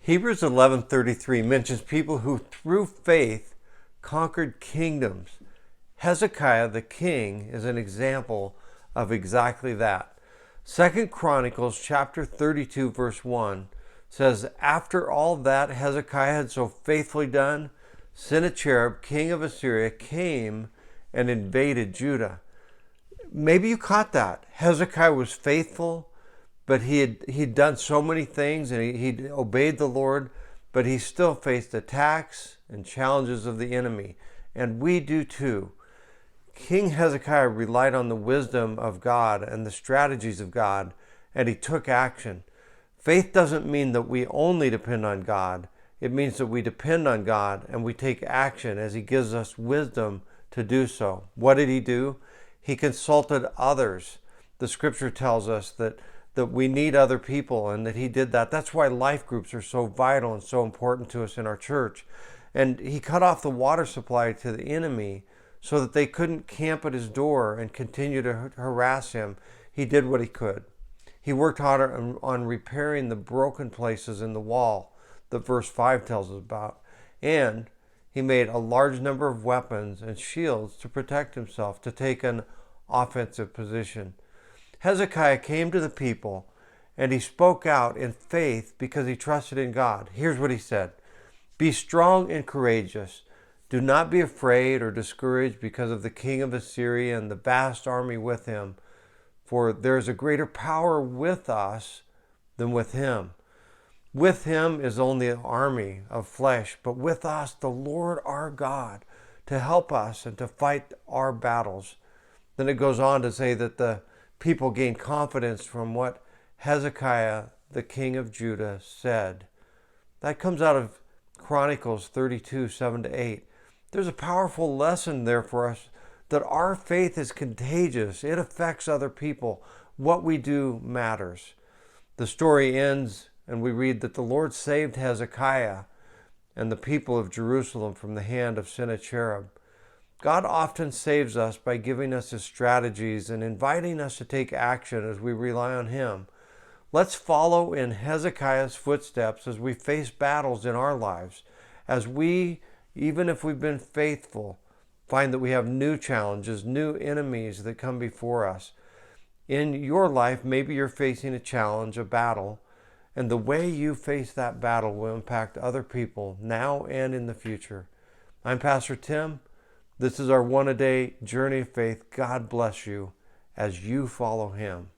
Hebrews 11:33 mentions people who through faith conquered kingdoms. Hezekiah the king is an example of exactly that. 2 Chronicles chapter 32 verse 1 says, "After all that Hezekiah had so faithfully done, Sennacherib, king of Assyria, came and invaded Judah." Maybe you caught that. Hezekiah was faithful, but he'd done so many things and he'd obeyed the Lord, but he still faced attacks and challenges of the enemy. And we do too. King Hezekiah relied on the wisdom of God and the strategies of God, and he took action. Faith doesn't mean that we only depend on God. It means that we depend on God and we take action as he gives us wisdom to do so. What did he do? He consulted others. The scripture tells us that we need other people and that he did that. That's why life groups are so vital and so important to us in our church. And he cut off the water supply to the enemy so that they couldn't camp at his door and continue to harass him. He did what he could. He worked hard on repairing the broken places in the wall that verse 5 tells us about. And he made a large number of weapons and shields to protect himself, to take an offensive position. Hezekiah came to the people and he spoke out in faith because he trusted in God. Here's what he said: "Be strong and courageous. Do not be afraid or discouraged because of the king of Assyria and the vast army with him, for there is a greater power with us than with him. With him is only an army of flesh, but with us the Lord our God to help us and to fight our battles." Then it goes on to say that the people gained confidence from what Hezekiah, the king of Judah, said. That comes out of Chronicles 32, 7-8. There's a powerful lesson there for us that our faith is contagious. It affects other people. What we do matters. The story ends and we read that the Lord saved Hezekiah and the people of Jerusalem from the hand of Sennacherib. God often saves us by giving us his strategies and inviting us to take action as we rely on him. Let's follow in Hezekiah's footsteps as we face battles in our lives, as we, even if we've been faithful, find that we have new challenges, new enemies that come before us. In your life, maybe you're facing a challenge, a battle, and the way you face that battle will impact other people now and in the future. I'm Pastor Tim. This is our one-a-day journey of faith. God bless you as you follow him.